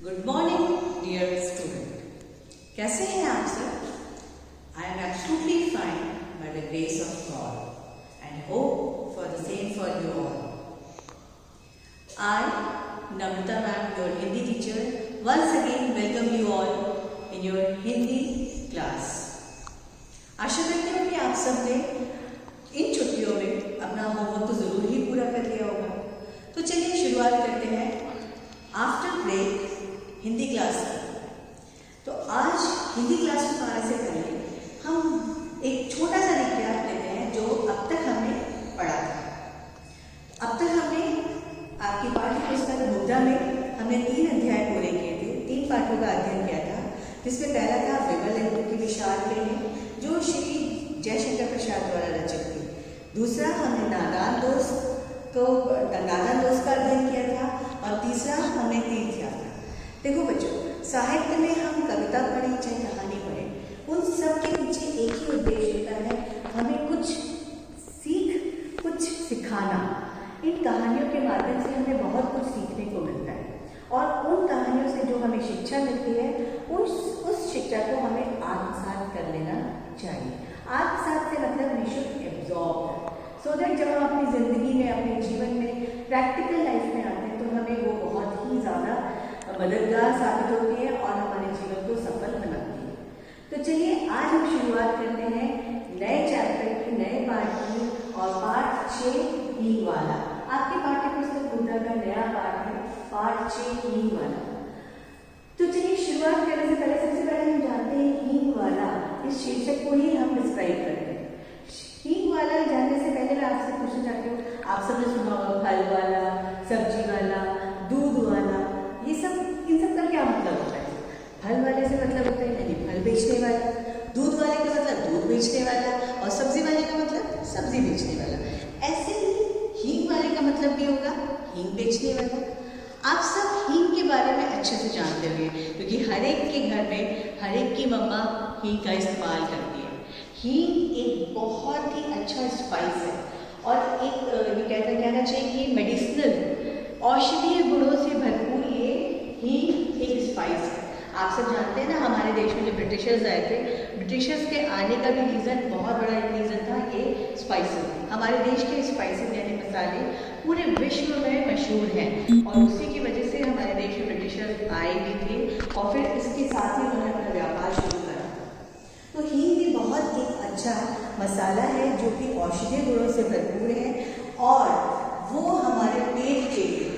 Good morning dear student, कैसे हैं आप सब? I am absolutely fine by the grace of God and hope for the same for you all. I, Namrata ma'am, your Hindi teacher, once again welcome you all in your Hindi class. आशा करती हूँ कि आप सब ने इन छुट्टियों में अपना homework तो ज़रूर ही पूरा कर लिया होगा. तो चलिए शुरुआत करते हैं आफ्टर ब्रेक हिंदी क्लास की. तो आज हिंदी क्लास में आने से पहले हम एक छोटा सा रिकैप लेते हैं जो अब तक हमने पढ़ा था. अब तक हमने आपकी पाठ्य पुस्तक मुद्रा में हमने 3 अध्याय पूरे किए थे, 3 पाठों का अध्ययन किया था, जिसमें पहला था विमल इंदु की विशाल प्रेमी जो श्री जयशंकर प्रसाद द्वारा रचित थी. दूसरा हमने नादान दोस्त का अध्ययन किया था और तीसरा हमने तीर्थ यात्रा. देखो बच्चों, साहित्य में हम कविता पढ़ें चाहे कहानी पढ़ें, उन सब के पीछे एक ही उद्देश्य होता है, हमें कुछ सीख, कुछ सिखाना. इन कहानियों के माध्यम से हमें बहुत कुछ सीखने को मिलता है और उन कहानियों से जो हमें शिक्षा मिलती है उस शिक्षा को हमें आत्मसात कर लेना चाहिए. आत्मसात से मतलब we should absorb, so that जब हम अपनी ज़िंदगी में, अपने जीवन में, प्रैक्टिकल लाइफ में आते हैं तो हमें वो बहुत ही ज़्यादा मददगार साबित होती है और हमारे जीवन को सफल बनाती है. तो चलिए आज हम शुरुआत करते हैं नए चैप्टर की, नए पाठ की, और पाठ 6 हींग वाला. आपके पाठ्य पुस्तक मुद्रा का नया पाठ है, पाठ 6 हींग वाला. तो चलिए शुरुआत करने से पहले सबसे पहले हम जानते हैं हींग वाला, इस शीर्षक को ही हम डिस्क्राइब करते हैं. हींग वाला जानने से पहले मैं आपसे पूछना चाहती हूँ, आप सबने सुना होगा फल वाला, सब्जी वाला, दूध वाला, ये सब, इन सब का क्या मतलब होता है? फल वाले से मतलब होता है यानी फल बेचने वाला, दूध वाले का मतलब दूध बेचने वाला, और सब्जी वाले का मतलब सब्जी बेचने वाला. ऐसे ही हींग वाले का मतलब भी होगा हींग बेचने वाला. आप सब हींग के बारे में अच्छे से जानते होंगे क्योंकि हर एक के घर में हर एक की मम्मा हींग का इस्तेमाल करती है. हींग एक बहुत ही अच्छा स्पाइस है और एक ये कहना चाहिए कि मेडिसिनल औषधीय गुणों से भरपूर ये हींग एक स्पाइस है. आप सब जानते हैं ना, हमारे देश में जो ब्रिटिशर्स आए थे, ब्रिटिशर्स के आने का भी रीज़न, बहुत बड़ा रीज़न था ये स्पाइसेस. हमारे देश के स्पाइसेस यानी मसाले पूरे विश्व में मशहूर हैं और उसी की वजह से हमारे देश में ब्रिटिशर्स आए भी थे और फिर इसके साथ ही उन्होंने अपना व्यापार शुरू करा. तो हींग भी बहुत एक अच्छा मसाला है जो कि औषधीय गुणों से भरपूर है और वो हमारे पेट के लिए,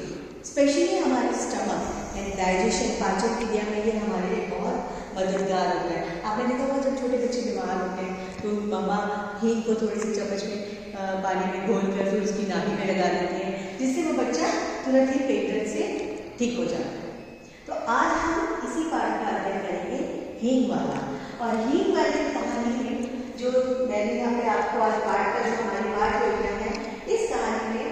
स्पेशली हमारे स्टमक यानी डाइजेशन, पाचन क्रिया में ये हमारे लिए बहुत मददगार होता है. आपने देखा होगा जब छोटे बच्चे बीमार होते हैं तो मम्मा हींग को थोड़ी सी चम्मच में पानी में घोल कर फिर उसकी नाभि में लगा देती हैं, जिससे वो बच्चा तुरंत ही पेट दर्द से ठीक हो जाता है. तो आज हम इसी पाठ का अध्ययन करेंगे हींग वाला. और हींग वाली कहानी में जो मैंने यहाँ पे आपको आज पाठ का जो हमारी पाठ योजना है, इस कहानी में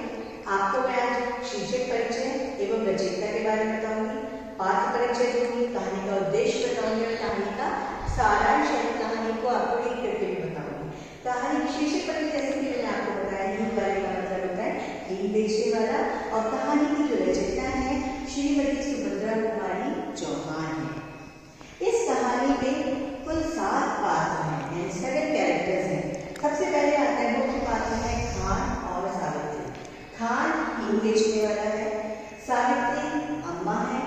आपको मैं आज शीर्षक परिचय एवं रचयिता के बारे में बताऊंगी, पात्र परिचय दूंगी, कहानी का उद्देश्य बताऊंगी और कहानी का सारांश है, कहानी को आपको एक करके भी बताऊंगी. कहानी की शीर्षक परिचय जैसे कि मैंने आपको बताया, हींग वाले का मतलब होता है हींग बेचने वाला, और कहानी की जो रचयिता है श्रीमती सुभद्रा कुमारी चौहान है. इस कहानी में कुल 7 पात्र हैं, 7 कैरेक्टर्स हैं. सबसे पहले आता है मुख्य पात्र है खान और सावित्री. खान हींग बेचने वाला है, सावित्री अम्मा है,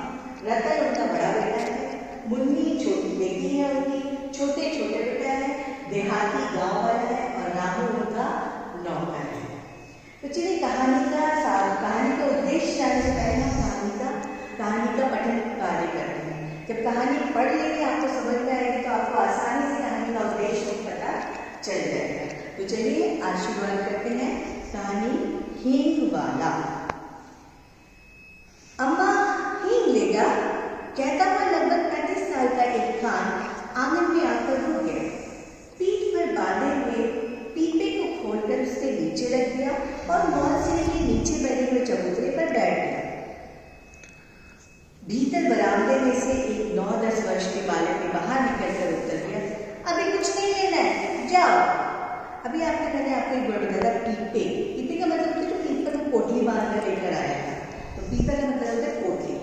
रतन उनका बड़ा बेटा है, मुन्नी छोटी बेटी है, उनकी छोटे छोटे बेटा है, देहाती गांव वाला है और राहु उनका नौकर है. तो चलिए कहानी का उद्देश्य जानने से पहले हम कहानी का पठन कार्य करते हैं. जब कहानी पढ़ लेंगे आपको समझ में आएगी तो आपको आसानी से कहानी का उद्देश्य पता चल जाएगा. तो चलिए आज शुरुआत करते हैं कहानी हींग वाला. अम्मा हींग लेगा, कहता हुआ लगभग 35 साल का एक खान आंगन में आकर रुक गया. पीठ पर बांधे हुए पीपे को खोलकर उसके नीचे रख दिया और मौलसिरे के नीचे बने हुए चबूतरे पर बैठ गया. भीतर बरामदे में से एक 9-10 वर्ष के बालक ने बाहर निकलकर उत्तर दिया, अभी कुछ नहीं लेना है, जाओ. अभी मैंने आपको एक वर्ड बताया था, पीपे का मतलब होता है जो पीठ पर पोटली बांध कर लेकर आया था. तो पीपे का मतलब होता है पोटली.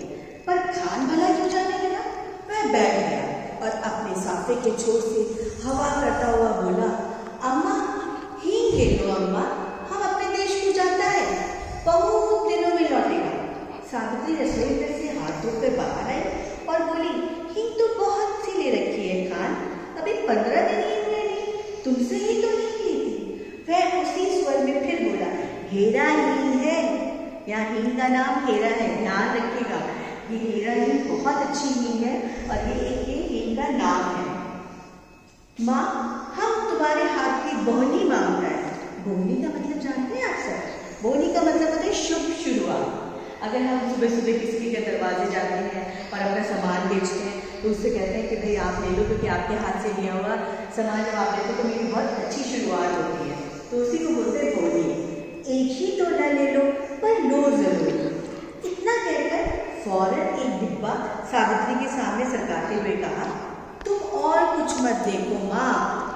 पर खान भला क्यों बैठ गया और अपने साफे के छोर से हवा करता हुआ बोला, अम्मा हींग ले लो अम्मा, हम अपने देश को जाता है, बहुत दिनों में लौटेगा। सावित्री रसोई घर से हाथ धोकर बाहर आई और बोली, हींग तो बहुत सी ले रखी है खान, अभी 15 दिन ही हुए नहीं, तुमसे ही तो नहीं ली थी। वह उसी स्वर में फिर बोला, हेरा हींग है, यहाँ हींग का नाम हेरा है, ध्यान रखिएगा, ये हेरा हींग बहुत अच्छी हींग है और ये हींग का नाम है। माँ, हम तुम्हारे हाथ की बोहनी मांगता है। बोहनी का मतलब जानते हैं आप सब? बोहनी का मतलब होता है शुभ शुरुआत। अगर हम सुबह सुबह किसी के दरवाजे जाते हैं और अपना सामान बेचते हैं तो उससे कहते हैं कि भाई आप ले लो, क्योंकि आपके हाथ से लिया हुआ सामान जब आप लेते हो तो मेरी बहुत अच्छी शुरुआत होती है, तो उसी को बोलते हैं बोहनी। एक ही तोड़ा ले लो पर लो जरूर। इतना कहकर फौरन एक डिब्बा सावित्री के सामने सरकाते हुए कहा, तुम और कुछ मत देखो माँ,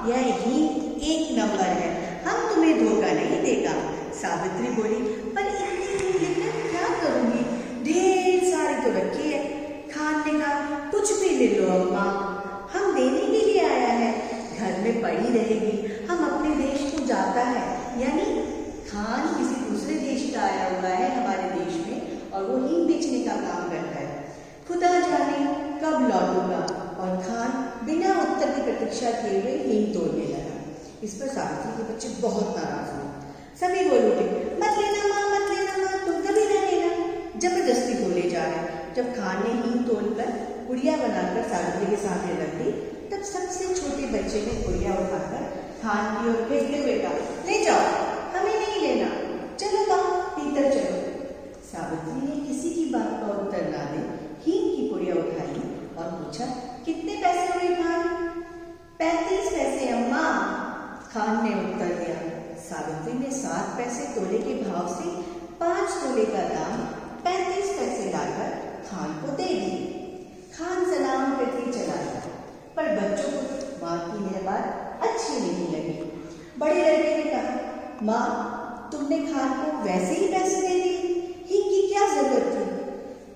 यह हींग 1 नंबर है, हम तुम्हें धोखा नहीं देगा। सावित्री बोली, पर इतनी हींग लेकर क्या करूंगी, ढेर सारी तो रखी है। खान ने कहा, कुछ भी ले लो अम्मा, हम देने के लिए आया है, घर में पड़ी रहेगी, हम अपने देश को जाता है। यानी खान किसी दूसरे देश का आया हुआ है हमारे देश में और वो हींग बेचने का काम करता है, खुदा जाने कब लौटूंगा। और खान बिना उत्तर की प्रतीक्षा किए हुए हींग तोड़ने लगा। इस पर सावित्री के बच्चे बहुत नाराज हुए, सभी बोल उठे, मत लेना माँ, मत लेना माँ, तुम कभी न लेना। जबरदस्ती बोले जा रहे। जब खान ने हींग तोड़कर गुड़िया बनाकर सावित्री के सामने रख दी, तब सबसे छोटे बच्चे ने गुड़िया उठाकर खान की ओर फेंकते हुए कहा, ले जाओ, हमें नहीं लेना, चलो माँ भीतर चलो। सावित्री ने किसी की बात का उत्तर ना दे हींग की पुड़िया उठाई और पूछा, कितने पैसे हुए खान? 35 पैसे अम्मा, खान ने उत्तर दिया। सावित्री ने 7 पैसे तोले के भाव से 5 तोले का दाम 35 पैसे लाकर खान को दे दी। खान सलाम करके चला गया, पर बच्चों को माँ की यह बात अच्छी नहीं लगी। बड़े लड़के ने कहा, माँ तुमने खान को वैसे ही पैसे दे दिए, हींग की क्या जरूरत थी?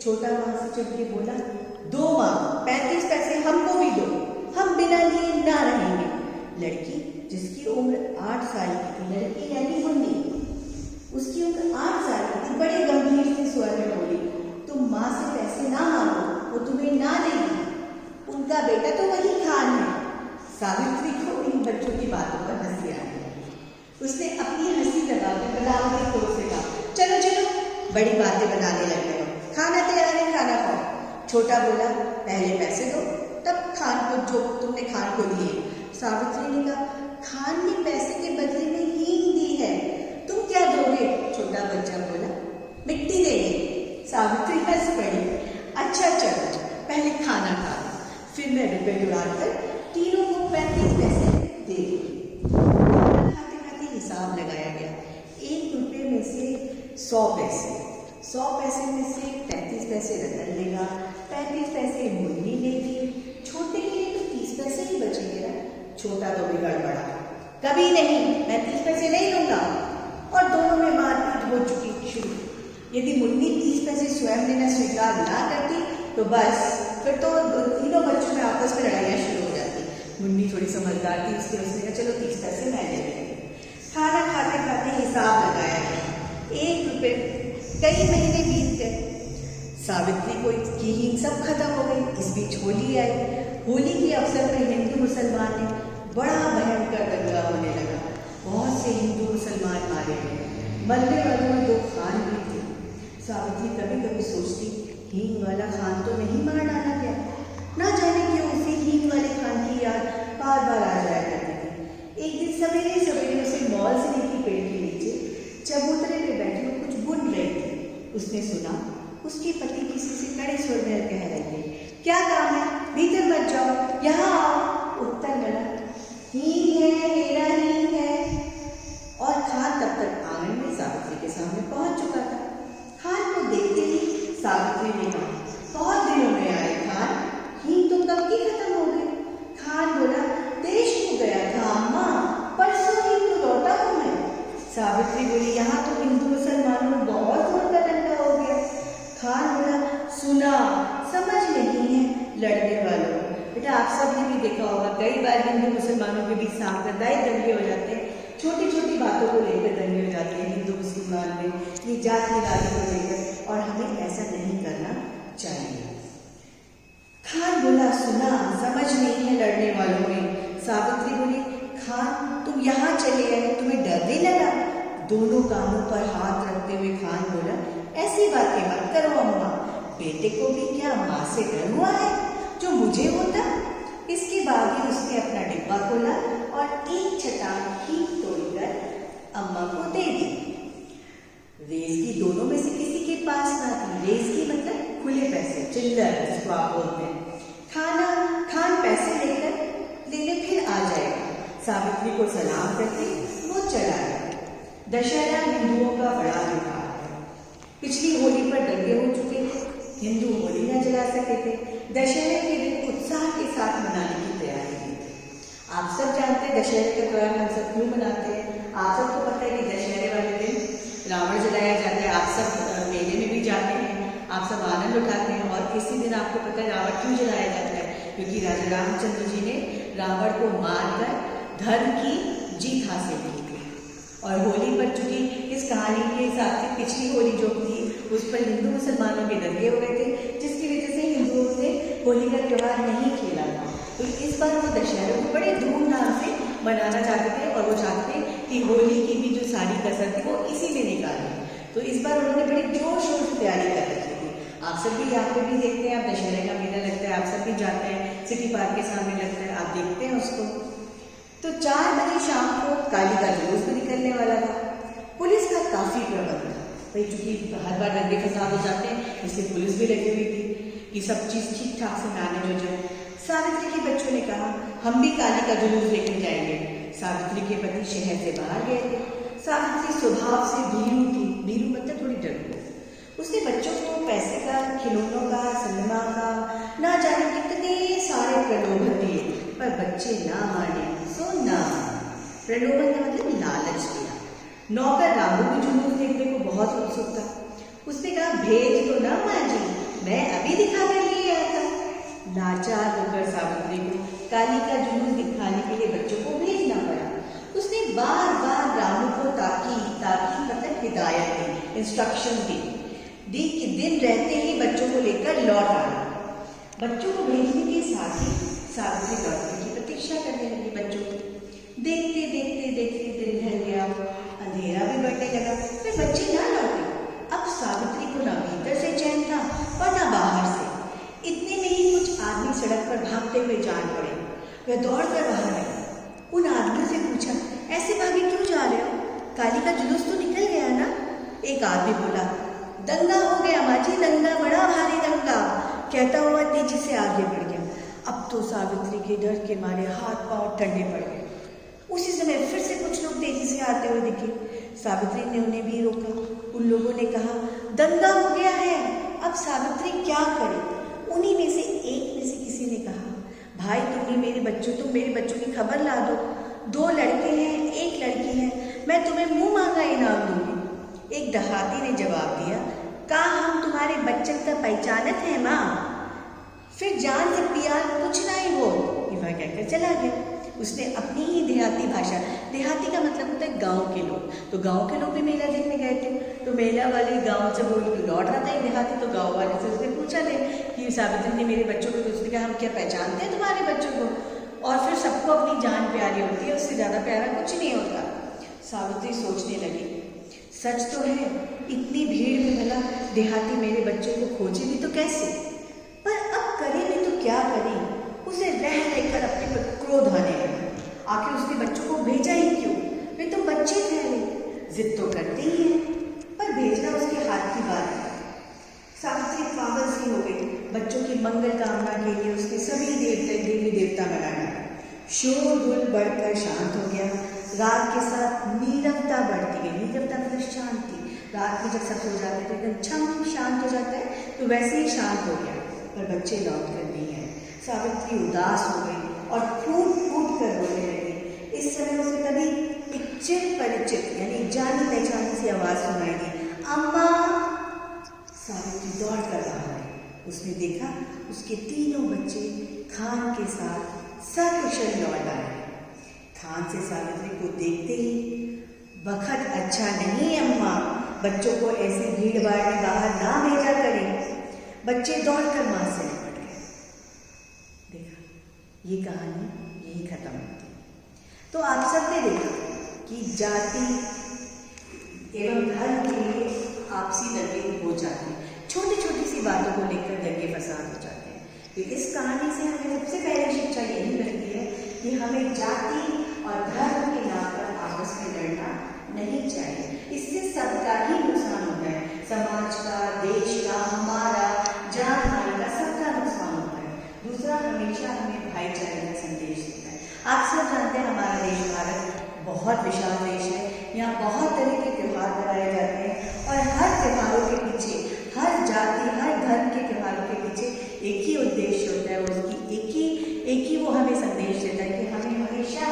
छोटा वहां से चढ़ के बोला, दो माँ, 35 पैसे हमको भी दो, हम बिना लिए ना रहेंगे। लड़की जिसकी उम्र 8 साल की थी, लड़की यानी मुन्नी, उसकी उम्र 8 साल की थी, बड़े गंभीर से स्वर में बोली, तुम माँ से पैसे ना मांगो, वो तुम्हें ना देगी, उनका बेटा तो वही खान है। सावित्री को इन बच्चों की बातों पर हंसी आ गई। उसने अपनी हंसी लगाकर बराबरी तौर से कहा, चलो चलो, बड़ी बातें बनाने लग गए, खाना तैयार है, खाना खाओ। छोटा बोला, पहले पैसे दो, तब खान को जो तुमने खान को दिए। सावित्री ने कहा, खान ने पैसे के बदले में हींग दी है, तुम क्या दोगे? छोटा बच्चा बोला, मिट्टी देंगे। सावित्री हंस पड़ी, अच्छा चलो, पहले खाना खा लो, फिर मैं रुपए जुड़ाकर तीनों को 35 पैसे दे दूंगी। खाते खाते हिसाब लगाया गया, 1 रुपये में से 100 पैसे, 100 पैसे में से 35 पैसे रतन लेगा, 35 पैसे मुन्नी लेगी, छोटे के लिए तो 30 पैसे ही बचेंगे ना। छोटा तो बिगड़ पड़ा, कभी नहीं, मैं 30 पैसे नहीं लूंगा। और दोनों में मारपीट हो चुकी शुरू। यदि मुन्नी 30 पैसे स्वयं लेना स्वीकार ना करती तो बस फिर तो तीनों बच्चों में आपस में लड़ाइयाँ शुरू हो जाती। मुन्नी थोड़ी समझदार थी, इसलिए उसने कहा, चलो 30 पैसे मैं ले लूंगी। खाना खाते खाते हिसाब लगाया गया, 1 रुपये, कई महीने बीत गए। सावित्री को की हींग सब खत्म हो गई। इस बीच होली आई। होली के अवसर पर हिंदू मुसलमान ने बड़ा भयंकर दंगा होने लगा। बहुत से हिंदू मुसलमान मारे गए, मरने वालों में 2 खान भी थे। सावित्री कभी कभी सोचती, हींग वाला खान तो नहीं मार डाला गया, ना जाने क्यों उसे हींग वाले खान की याद बार बार आ जाया करती थी। एक दिन सवेरे सवेरे उसे मॉल से निकली पेड़ के नीचे चबूतरे पे बैठी वो कुछ बुन रही थी। उसने सुना उसके पति किसी से कड़े स्वर में कह रहे थे, क्या काम है, भीतर मत जाओ, यहाँ आओ। उत्तर मिला, हींग है, हेरा हींग है। और खान तब तक आंगन में सावित्री के सामने पहुंच चुका था। खान को देखते ही सावित्री ने कहा, बहुत दिनों में आए खान, हींग तो कब की खत्म हो गई। खान बोला, देश को गया था अम्मा, परसों ही तो लौटा हूं मैं। सावित्री बोली, यहाँ तो हिंदू मुसलमानों में बहुत जोर का दंगा हो गया। खान बोला, सुना, समझ नहीं है लड़ने वालों बेटा आप सब ने भी देखा होगा, कई बार हिंदू मुसलमानों के बीच सांप्रदायिक दंगे हो जाते हैं, छोटी छोटी बातों को लेकर दंगे हो जाते हैं हिंदू मुसलमान में, ये जात निराली को लेकर, और हमें ऐसा नहीं करना चाहिए। खान बोला, सुना, समझ नहीं है लड़ने वालों में। सावित्री बोली, खान तुम यहाँ चले आए, तुम्हें डर नहीं लगा? दोनों कानों पर हाथ रखते हुए खान बोला, ऐसी बातें मत करो अम्मा, बेटे को भी क्या माँ से डर हुआ है जो मुझे होता? इसके बाद ही उसने अपना डिब्बा खोला और एक चट्टान ठीक तोड़कर अम्मा को दे दी। रेज की दोनों में से किसी के पास ना थी। रेज की मतलब खुले पैसे, चिल्लर जिसको आप बोलते हैं। खान पैसे लेने फिर आ जाएगा। सावित्री को सलाम करके वो चला गया। दशहरा हिंदुओं का बड़ा त्योहार है। पिछली होली पर दंगे हो चुके थे, हिंदू होली न जला सके थे। दशहरे के दिन उत्साह के साथ मनाने की तैयारी की थी। आप सब जानते हैं दशहरे का त्योहार हम सब क्यों मनाते हैं। आप सबको पता है कि दशहरे वाले दिन रावण जलाया जाता है। आप सब मेले में भी जाते हैं, आप सब आनंद उठाते हैं। और इसी दिन आपको पता है रावण क्यों जलाया जाता है? क्योंकि राजा रामचंद्र जी ने रावण को मारकर धर्म की जीत हासिल की थी। और होली पर चूंकि इस कहानी के हिसाब से पिछली होली जो थी उस पर हिंदू मुसलमानों के दंगे हो गए थे, जिसकी वजह से हिंदुओं ने होली का त्यौहार नहीं खेला था। तो इस बार वो दशहरे को बड़े धूमधाम से मनाना चाहते थे और वो चाहते थे कि होली की भी जो सारी कसर थी वो इसी में निकालें। तो इस बार उन्होंने बड़ी जोर शोर से तैयारी कर रखी थी। आप सब भी यहाँ पे भी देखते हैं, आप दशहरे का मेला लगता है, आप सब भी जाते हैं, सिटी पार्क के सामने लगता है, आप देखते हैं उसको। तो 4 बजे शाम को काली का जुलूस भी निकलने वाला था। पुलिस का काफी प्रबंध था भाई, चूंकि हर बार दंगे फसाद हो जाते हैं, इसलिए पुलिस भी लगी हुई थी कि सब चीज ठीक ठाक से मैनेज हो जाए। सावित्री के बच्चों ने कहा, हम भी काली का जुलूस देखने जाएंगे। सावित्री के पति शहर से बाहर गए थे। सावित्री स्वभाव से भीरू थी। भीरू मतलब थोड़ी डरपोक। उसने बच्चों को पैसे का, खिलौनों का, सिनेमा का, ना जाने कितने सारे प्रलोभन दिए, पर बच्चे ना माने। सो ना, प्रलोभन का मतलब लालच दिया। नौकर रामू भी जुलूस देखने को बहुत उत्सुक था। उसने कहा, भेज दो ना माँ जी, मैं अभी दिखा कर लिए आया था। लाचार होकर सावित्री को काली का जुलूस दिखाने के लिए बच्चों को भेजना पड़ा। उसने बार बार रामू को ताकी मतलब हिदायत दी, इंस्ट्रक्शन दी कि दिन रहते ही बच्चों को लेकर लौट आना। बच्चों को भेजने के साथ ही सावित्री लौटने की प्रतीक्षा करने लगी बच्चों की। देखते देखते देखते दिन ढल गया, अंधेरा भी बढ़ने लगा, फिर बच्चे ना लौटे। अब सावित्री को ना भीतर से चैन था और ना बाहर से। इतने में ही कुछ आदमी सड़क पर भागते हुए जान पड़े। वह दौड़कर बाहर आए, उन आदमियों से पूछा, ऐसे भागे क्यों जा रहे हो? काली का जुलूस तो निकल गया ना? एक आदमी बोला, दंगा हो गया माँ जी, दंगा, बड़ा भारी दंगा, कहता हुआ तेजी से आगे बढ़ गया। अब तो सावित्री के डर के मारे हाथ पांव ठंडे पड़ गए। उसी समय फिर से कुछ लोग तेजी से आते हुए दिखे। सावित्री ने उन्हें भी रोका। उन लोगों ने कहा, दंगा हो गया है, अब सावित्री क्या करे? उन्हीं में से एक में से किसी ने कहा, भाई तुम मेरे बच्चों की खबर ला दो। 2 लड़के हैं, 1 लड़की है, मैं तुम्हें मुंह मांगा इनाम दूंगी। एक देहाती ने जवाब दिया, कहा हम तुम्हारे बच्चन का पहचानत है माँ। फिर जान से पिया कुछ नहीं हो, वह कहकर चला गया। उसने अपनी ही देहाती भाषा, देहाती का मतलब होता है गांव के लोग, तो गांव के लोग भी मेला देखने गए थे, तो मेला वाले गांव से बोल के लौट रहा था एक देहाती, तो गांव वाले से उसने पूछा ले कि सावित्री ने मेरे बच्चों को, तो उसने कहा हम क्या पहचानते हैं तुम्हारे बच्चों को? और फिर सबको अपनी जान प्यारी होती है, उससे ज़्यादा प्यारा कुछ नहीं होता। सावित्री सोचने लगी, सच तो है, इतनी भीड़ में भला देहाती मेरे बच्चों को खोजे भी तो कैसे? पर अब करे भी तो क्या करे? उसे रह रहकर अपने पर क्रोध आने लगा। आखिर उसने बच्चों को भेजा ही क्यों? वे तो बच्चे ठहरे, जिद तो करते ही हैं, पर भेजना उसके हाथ की बात है। सावित्री पागल सी हो गई। बच्चों की मंगल कामना के लिए उसके सभी देवी देवता बनाए। शोरगुल बढ़कर शांत हो गया। रात के साथ नीरवता बढ़ती गई। नीरवता मतलब शांति। रात में जब सब सो जाते हैं तो एकदम छम शांत हो जाता है, तो वैसे ही शांत हो गया, पर बच्चे लौट कर नहीं आए। सावित्री उदास हो गई और फूट फूट कर रोने लगी। इस समय उसे तभी एक चिर परिचित यानी जानी पहचानी सी आवाज सुनाई दी, अम्मा। सावित्री दौड़ कर बाहर आई। उसने देखा उसके तीनों बच्चे खान के साथ सकुशल लौट आए। खान से सावित्री को देखते ही, बखत अच्छा नहीं अम्मा, बच्चों को ऐसी भीड़ भाड़ में बाहर ना भेजा करें। बच्चे दौड़कर मां से निपट गए। देखा, ये कहानी यही खत्म होती। तो आप सबने देखा कि जाति एवं धर्म के लिए आपसी दंगे हो जाते हैं, छोटी छोटी सी बातों को लेकर दंगे फसाद हो जाते हैं। तो इस कहानी से हमें सबसे पहली शिक्षा यही मिलती है कि हमें जाति और धर्म के नाम पर आपस में लड़ना नहीं चाहिए। इससे सबका ही नुकसान होता है, समाज का, देश का, हमारा, जान माल का, सबका नुकसान होता है। दूसरा, हमेशा हमें भाईचारे का संदेश देता है। आप सब जानते हैं हमारा देश भारत बहुत विशाल देश है। यहाँ बहुत तरह के त्यौहार मनाए जाते हैं और हर त्योहारों के पीछे, हर जाति, हर धर्म के त्योहारों के पीछे एक ही उद्देश्य होता है। उसकी एक ही वो हमें संदेश देता है कि हमें हमेशा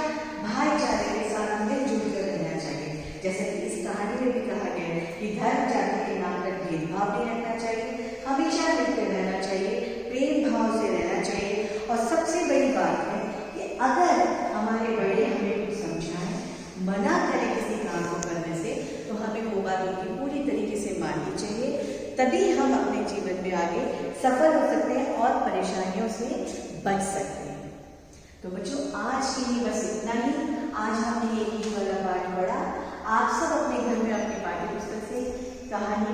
भाईचारे के साथ मिलजुल कर रहना चाहिए। जैसे कि इस कहानी में भी कहा गया है कि धर्म जाति के नाम पर भेदभाव नहीं रखना चाहिए, हमेशा मिलकर रहना चाहिए, प्रेम भाव से रहना चाहिए। और सबसे बड़ी बात है कि अगर हमारे बड़े हमें कुछ समझाएं, मना करें किसी काम को करने से, तो हमें वो बात उनकी पूरी तरीके से माननी चाहिए। तभी हम अपने जीवन में आगे सफल हो सकते हैं और परेशानियों से बच सकते हैं। तो बच्चों, आज के लिए बस इतना ही। आज हमने एक ही वाला पाठ पढ़ा। आप सब अपने घर में अपने पाठ्य पुस्तक से कहानी